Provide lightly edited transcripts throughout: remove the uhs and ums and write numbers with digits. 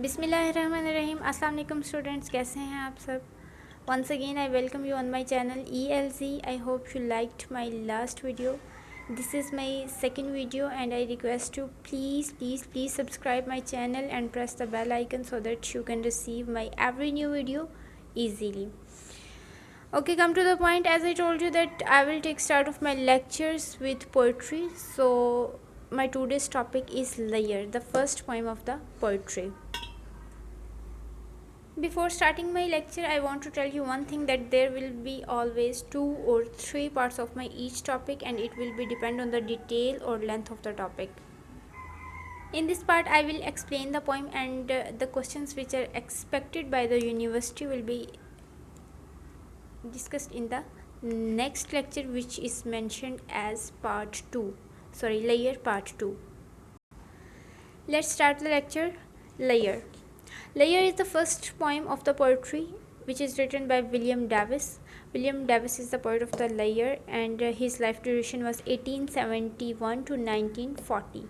बिस्मिल्लाहिर्रहमानिर्रहीम। अस्सलाम वालेकुम स्टूडेंट्स, कैसे हैं आप सब। Once again I welcome you on my channel ELZ। I hope you liked my last video. This is my second video and I request you please subscribe my channel and press the bell icon so that you can receive my every new video easily. Okay, come to the point. As I told you that I will take start of my lectures with poetry. So my today's topic is Layer, the first poem of the poetry. Before starting my lecture, I want to tell you one thing, that there will be always 2 or 3 parts of my each topic, and it will be depend on the detail or length of the topic. In this part, I will explain the poem, and the questions which are expected by the university will be discussed in the next lecture, which is mentioned as layer part 2. Let's start the lecture. Layer. Layer is the first poem of the poetry which is written by William Davies. William Davies is the poet of the Layer, and his life duration was 1871 to 1940.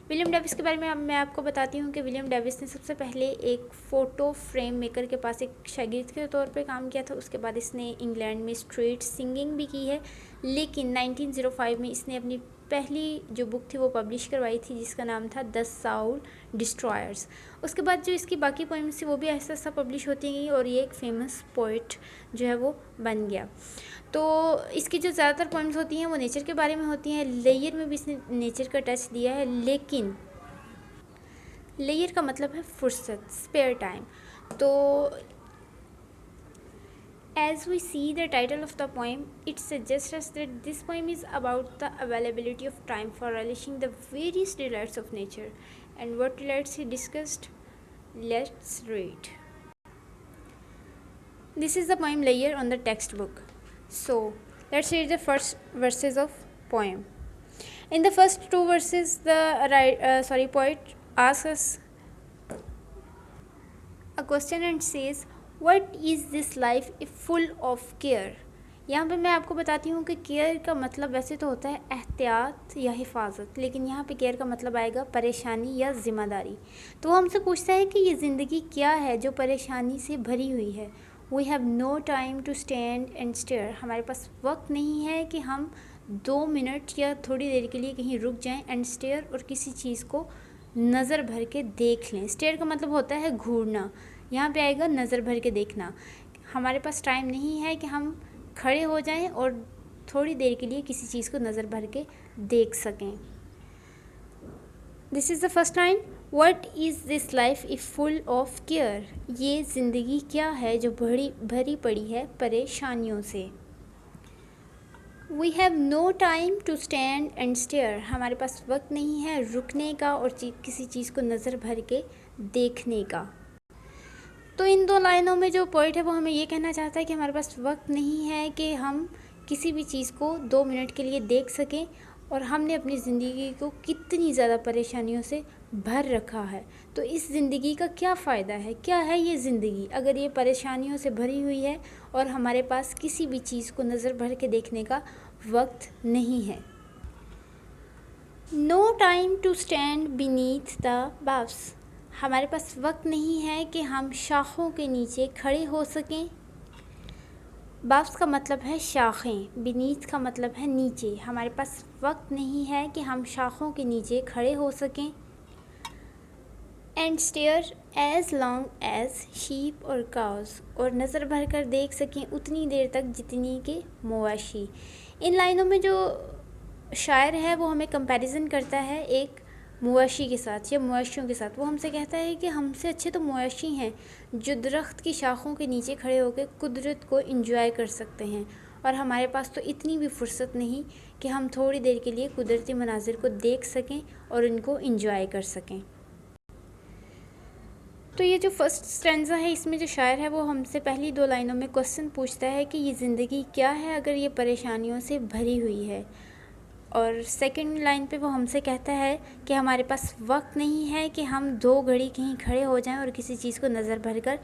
William Davis के बारे में अब मैं आपको बताती हूँ कि William Davis ने सबसे पहले एक फ़ोटो फ्रेम मेकर के पास एक शागिर्द के तौर पे काम किया था। उसके बाद इसने इंग्लैंड में स्ट्रीट सिंगिंग भी की है, लेकिन 1905 में इसने अपनी पहली जो बुक थी वो पब्लिश करवाई थी, जिसका नाम था द साउल डिस्ट्रॉयर्स। उसके बाद जो इसकी बाकी पोएम्स थी वो भी ऐसा ऐसा पब्लिश होती गई, और ये एक फेमस पोइट जो है वो बन गया। तो इसकी जो ज़्यादातर पोएम्स होती हैं वो नेचर के बारे में होती हैं। लेयर में भी इसने नेचर का टच दिया है, लेकिन लेयर का मतलब है फुर्सत, स्पेयर टाइम। तो as we see the title of the poem, it suggests us that this poem is about the availability of time for relishing the various delights of nature. And what delights he discussed? Let's read. This is the poem Layer on the textbook. So let's read the first verses of poem. In the first 2 verses, the poet asks us a question and says, What is this life if full of care? यहाँ पे मैं आपको बताती हूँ कि care का मतलब वैसे तो होता है एहतियात या हिफाजत, लेकिन यहाँ पे केयर का मतलब आएगा परेशानी या ज़िम्मेदारी। तो वो हमसे पूछता है कि ये ज़िंदगी क्या है जो परेशानी से भरी हुई है। We have no time to stand and stare. हमारे पास वक्त नहीं है कि हम 2 मिनट या थोड़ी देर के लिए कहीं रुक जाएं, एंड स्टेयर और किसी चीज़ को नज़र भर के देख लें। स्टेयर का मतलब होता है घूरना, यहाँ पे आएगा नज़र भर के देखना। हमारे पास टाइम नहीं है कि हम खड़े हो जाएं और थोड़ी देर के लिए किसी चीज़ को नज़र भर के देख सकें। This is the first line, what is this life if full of care. ये ज़िंदगी क्या है जो भरी पड़ी है परेशानियों से। We have no time to stand and stare. हमारे पास वक्त नहीं है रुकने का और किसी चीज़ को नज़र भर के देखने का। तो इन 2 लाइनों में जो पोइट है वो हमें ये कहना चाहता है कि हमारे पास वक्त नहीं है कि हम किसी भी चीज़ को 2 मिनट के लिए देख सकें, और हमने अपनी ज़िंदगी को कितनी ज़्यादा परेशानियों से भर रखा है। तो इस ज़िंदगी का क्या फ़ायदा है, क्या है ये ज़िंदगी अगर ये परेशानियों से भरी हुई है और हमारे पास किसी भी चीज़ को नज़र भर के देखने का वक्त नहीं है। No time to stand beneath the boughs. हमारे पास वक्त नहीं है कि हम शाखों के नीचे खड़े हो सकें। बाव्स का मतलब है शाखें, बीनीथ का मतलब है नीचे। हमारे पास वक्त नहीं है कि हम शाखों के नीचे खड़े हो सकें। And stare as long as sheep और काउस, और नज़र भर कर देख सकें उतनी देर तक जितनी के मवाशी। इन लाइनों में जो शायर है वो हमें कंपैरिजन करता है एक मवाशी के साथ या मवाशियों के साथ। वो हमसे कहता है कि हमसे अच्छे तो मवाशी हैं जो दरख्त की शाखों के नीचे खड़े होकर कुदरत को एंजॉय कर सकते हैं, और हमारे पास तो इतनी भी फुर्सत नहीं कि हम थोड़ी देर के लिए कुदरती मनाजिर को देख सकें और उनको एंजॉय कर सकें। तो ये जो फर्स्ट स्टैंजा है, इसमें जो शायर है वो हमसे पहली 2 लाइनों में क्वेश्चन पूछता है कि ये ज़िंदगी क्या है अगर ये परेशानियों से भरी हुई है, और सेकंड लाइन पे वो हमसे कहता है कि हमारे पास वक्त नहीं है कि हम 2 घड़ी कहीं खड़े हो जाएं और किसी चीज़ को नज़र भर कर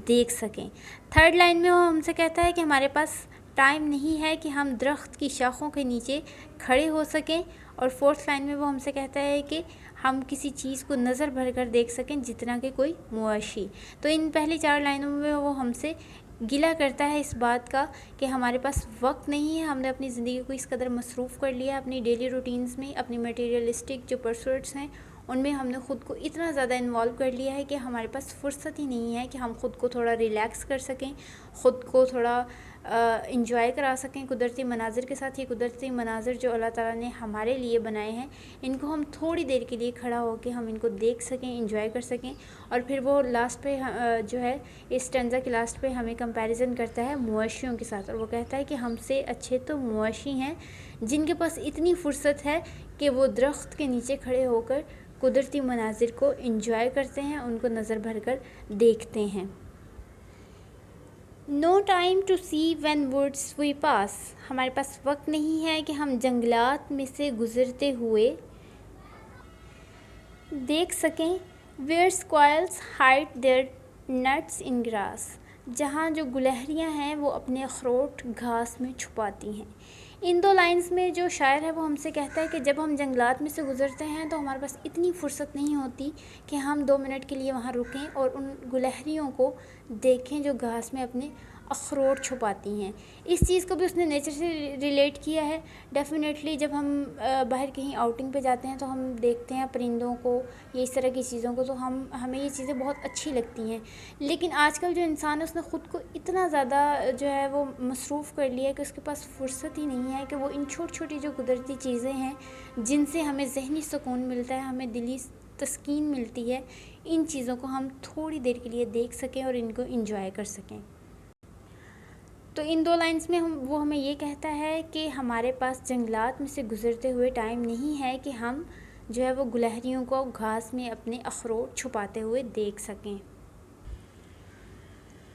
देख सकें। थर्ड लाइन में वो हमसे कहता है कि हमारे पास टाइम नहीं है कि हम दरख्त की शाखों के नीचे खड़े हो सकें, और फोर्थ लाइन में वो हमसे कहता है कि हम किसी चीज़ को नज़र भर कर देख सकें जितना कि कोई मुआशी। तो इन पहली 4 लाइनों में वो हमसे गिला करता है इस बात का कि हमारे पास वक्त नहीं है, हमने अपनी ज़िंदगी को इस कदर मसरूफ़ कर लिया है अपनी डेली रूटीन्स में, अपनी मटेरियलिस्टिक जो परसूट्स हैं उनमें हमने ख़ुद को इतना ज़्यादा इन्वॉल्व कर लिया है कि हमारे पास फुर्सत ही नहीं है कि हम ख़ुद को थोड़ा रिलैक्स कर सकें, ख़ुद को थोड़ा इंजॉय करा सकें कुदरती मनाज़िर के साथ। ये कुदरती मनाज़िर जो अल्लाह ताला ने हमारे लिए बनाए हैं, इनको हम थोड़ी देर के लिए खड़ा होकर हम इनको देख सकें, इंजॉय कर सकें। और फिर वो लास्ट पे जो है इस स्टैंज़ा के लास्ट पे हमें कंपैरिजन करता है मुआशियों के साथ, और वो कहता है कि हमसे अच्छे तो मुआशी हैं जिनके पास इतनी फ़ुर्सत है कि वो दरख्त के नीचे खड़े होकर कुदरती मनाज़िर को इंजॉय करते हैं, उनको नज़र भर कर देखते हैं। No time to see when woods we pass, हमारे पास वक्त नहीं है कि हम जंगलात में से गुज़रते हुए देख सकें। Where squirrels hide their nuts in grass, जहाँ जो गुलहरियाँ हैं वो अपने अखरोट घास में छुपाती हैं। इन 2 लाइंस में जो शायर है वो हमसे कहता है कि जब हम जंगलात में से गुज़रते हैं तो हमारे पास इतनी फ़ुर्सत नहीं होती कि हम 2 मिनट के लिए वहाँ रुकें और उन गुलहरियों को देखें जो घास में अपने अखरोट छुपाती हैं। इस चीज़ को भी उसने नेचर से रिलेट किया है। डेफ़िनेटली जब हम बाहर कहीं आउटिंग पे जाते हैं तो हम देखते हैं परिंदों को, ये इस तरह की चीज़ों को, तो हमें ये चीज़ें बहुत अच्छी लगती हैं। लेकिन आजकल जो इंसान है उसने ख़ुद को इतना ज़्यादा जो है वो मसरूफ़ कर लिया है कि उसके पास फ़ुर्सत ही नहीं है कि वो इन छोटी-छोटी जो कुदरती चीज़ें हैं जिनसे हमें ज़हनी सुकून मिलता है, हमें दिली तस्कीन मिलती है, इन चीज़ों को हम थोड़ी देर के लिए देख सकें और इनको एंजॉय कर सकें। तो इन 2 लाइंस में वो हमें ये कहता है कि हमारे पास जंगलात में से गुज़रते हुए टाइम नहीं है कि हम जो है वो गुलहरियों को घास में अपने अखरोट छुपाते हुए देख सकें।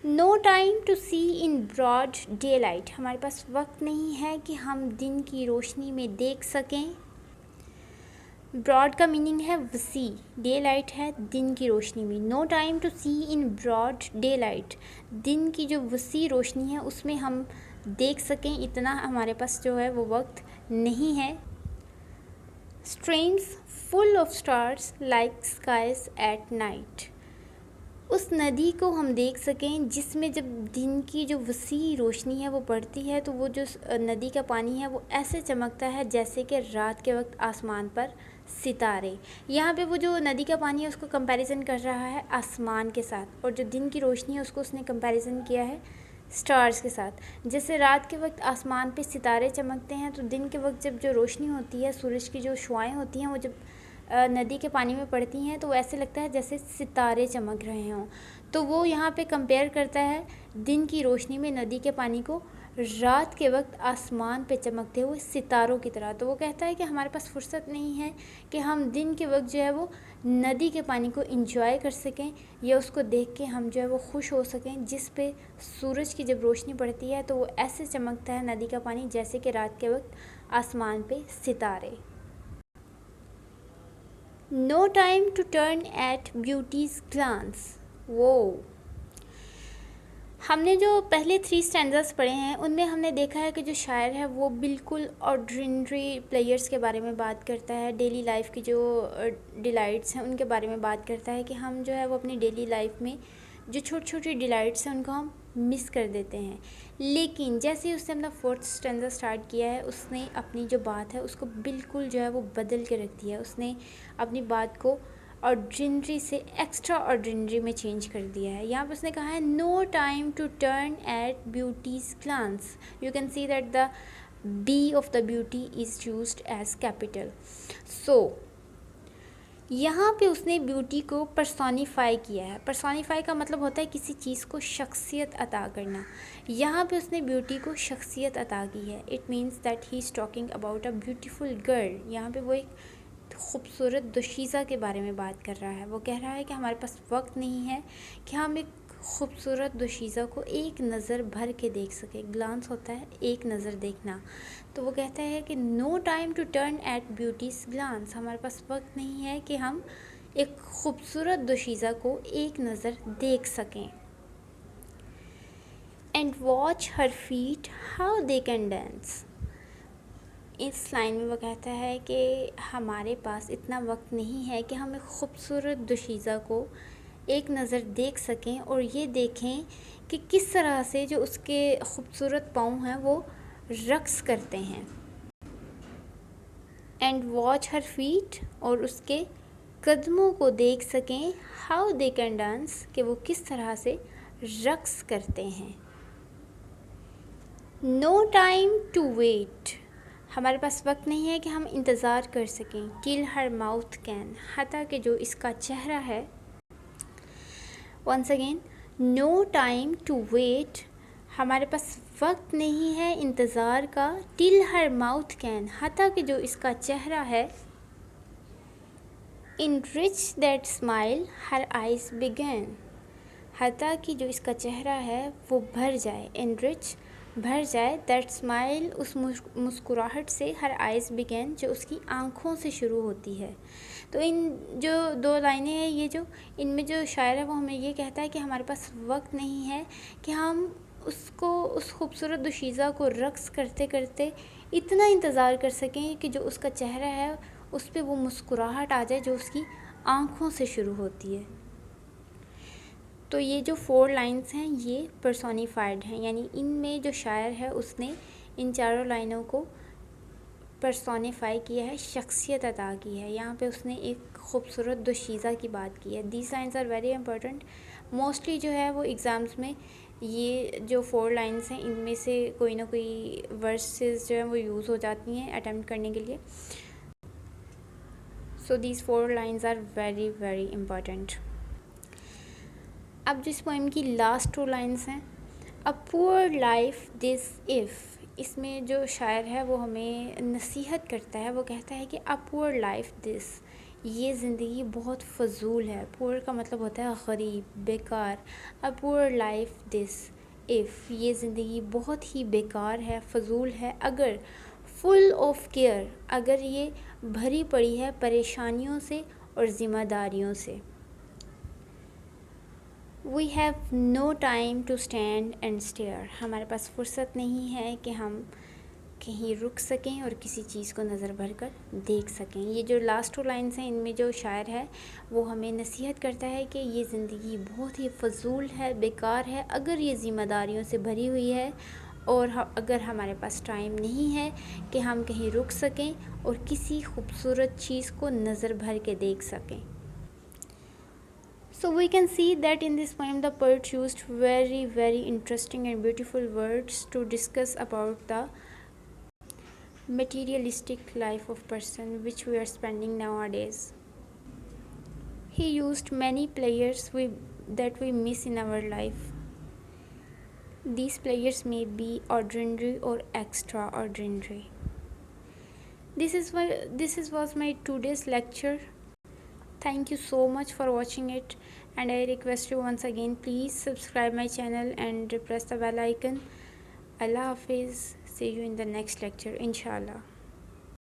No time to see in broad daylight, हमारे पास वक्त नहीं है कि हम दिन की रोशनी में देख सकें। ब्रॉड का मीनिंग है वसी, डे लाइट है दिन की रोशनी में। No time to see in broad daylight, दिन की जो वसी रोशनी है उसमें हम देख सकें, इतना हमारे पास जो है वो वक्त नहीं है। Streams full of stars like skies at night, उस नदी को हम देख सकें जिसमें जब दिन की जो वसी रोशनी है वो पड़ती है तो वो जो नदी का पानी है वो ऐसे चमकता है जैसे कि रात के वक्त आसमान पर सितारे। यहाँ पे वो जो नदी का पानी है उसको कंपैरिजन कर रहा है आसमान के साथ, और जो दिन की रोशनी है उसको उसने कंपैरिजन किया है स्टार्स के साथ। जैसे रात के वक्त आसमान पे सितारे चमकते हैं तो दिन के वक्त जब जो रोशनी होती है, सूरज की जो शुआएँ होती हैं वो जब नदी के पानी में पड़ती हैं तो ऐसे लगता है जैसे सितारे चमक रहे हों। तो वो यहाँ पे कंपेयर करता है दिन की रोशनी में नदी के पानी को रात के वक्त आसमान पे चमकते हुए सितारों की तरह। तो वो कहता है कि हमारे पास फुर्सत नहीं है कि हम दिन के वक्त जो है वो नदी के पानी को इंजॉय कर सकें या उसको देख के हम जो है वो खुश हो सकें, जिस पे सूरज की जब रोशनी पड़ती है तो वो ऐसे चमकता है नदी का पानी जैसे कि रात के वक्त आसमान पे सितारे। No time to turn at beauty's glance, वो हमने जो पहले 3 स्टैंडर्स पढ़े हैं उनमें हमने देखा है कि जो शायर है वो बिल्कुल ऑर्डिनरी प्लेयर्स के बारे में बात करता है, डेली लाइफ की जो डिलाइट्स हैं उनके बारे में बात करता है कि हम जो है वो अपनी डेली लाइफ में जो छोटी छोटी डिलाइट्स हैं उनको हम मिस कर देते हैं। लेकिन जैसे ही उसने अपना 4th स्टैंडर्ड स्टार्ट किया है उसने अपनी जो बात है उसको बिल्कुल जो है वो बदल के रख दिया है। उसने अपनी बात को ऑर्डिनरी से एक्स्ट्रा ऑर्डिनरी में चेंज कर दिया है। यहाँ पर उसने कहा है no time to turn at beauty's glance, you can see that the B of the beauty is used as capital. So यहाँ पे उसने ब्यूटी को पर्सोनीफाई किया है। पर्सोनीफाई का मतलब होता है किसी चीज़ को शख्सियत अता करना। यहाँ पे उसने ब्यूटी को शख्सियत अता की है। It means that he is talking about a beautiful girl. यहाँ पे वो एक खूबसूरत दोशीज़ा के बारे में बात कर रहा है। वो कह रहा है कि हमारे पास वक्त नहीं है कि हम एक खूबसूरत दोशीज़ा को एक नज़र भर के देख सके। ग्लांस होता है एक नज़र देखना। तो वो कहता है कि no time to turn at beauty's glance, हमारे पास वक्त नहीं है कि हम एक खूबसूरत दोशीज़ा को एक नज़र देख सकें। And watch her feet how they can dance, इस लाइन में वो कहता है कि हमारे पास इतना वक्त नहीं है कि हम एक ख़ूबसूरत दोशीज़ा को एक नज़र देख सकें और ये देखें कि किस तरह से जो उसके ख़ूबसूरत पाँव हैं वो रक्स करते हैं। एंड वॉच हर फीट, और उसके कदमों को देख सकें, हाउ दे कैन डांस, कि वो किस तरह से रक्स करते हैं। नो टाइम टू वेट, हमारे पास वक्त नहीं है कि हम इंतज़ार कर सकें। टिल हर माउथ कैन, हता कि जो इसका चेहरा है। Once again, no time to wait, हमारे पास वक्त नहीं है इंतज़ार का। टिल हर माउथ कैन, हता कि जो इसका चेहरा है। Enrich that smile her eyes began, हता कि जो इसका चेहरा है वो भर जाए। इन रिच, भर जाए। दैट स्माइल, उस मुस्कुराहट से। हर आइज़ बिगेन, जो उसकी आँखों से शुरू होती है। तो इन जो दो लाइनें हैं, ये जो इनमें जो शायर है वो हमें ये कहता है कि हमारे पास वक्त नहीं है कि हम उसको, उस खूबसूरत दोशीज़ा को रक्स करते करते इतना इंतज़ार कर सकें कि जो उसका चेहरा है उस पर वो मुस्कुराहट आ जाए जो उसकी आँखों से शुरू होती है। तो ये जो 4 लाइंस हैं ये पर्सोनिफाइड हैं, यानी इनमें जो शायर है उसने इन चारों लाइनों को पर्सोनिफाई किया है, शख्सियत अता की है। यहाँ पे उसने एक ख़ूबसूरत दोशीज़ा की बात की है। These lines are very important. Mostly जो है वो एग्ज़ाम्स में ये जो 4 लाइंस हैं इनमें से कोई ना कोई वर्सेस जो है वो यूज़ हो जाती हैं अटैम्प्ट करने के लिए। So these 4 lines are very very important. अब जिस पोएम की लास्ट 2 लाइंस हैं, a poor life this if, इसमें जो शायर है वो हमें नसीहत करता है। वो कहता है कि अ पुअर लाइफ दिस, ये ज़िंदगी बहुत फ़जूल है। पुअर का मतलब होता है गरीब, बेकार। अ पुअर लाइफ दिस इफ़, ये ज़िंदगी बहुत ही बेकार है, फ़जूल है। अगर फुल ऑफ केयर, अगर ये भरी पड़ी है परेशानियों से और ज़िम्मेदारियों से। We have no time to stand and stare, हमारे पास फुर्सत नहीं है कि हम कहीं रुक सकें और किसी चीज़ को नज़र भर कर देख सकें। ये जो लास्ट 2 लाइन्स हैं इनमें जो शायर है वो हमें नसीहत करता है कि ये ज़िंदगी बहुत ही फ़जूल है, बेकार है, अगर ये ज़िम्मेदारियों से भरी हुई है और अगर हमारे पास टाइम नहीं है कि हम कहीं रुक सकें और किसी खूबसूरत चीज़ को नज़र भर के देख सकें। So we can see that in this poem the poet used very interesting and beautiful words to discuss about the materialistic life of person which we are spending nowadays. He used many players that we miss in our life. These players may be ordinary or extraordinary. This was my today's lecture. Thank you so much for watching it, and I request you once again, please subscribe my channel and press the bell icon. Allah Hafiz. See you in the next lecture, inshallah.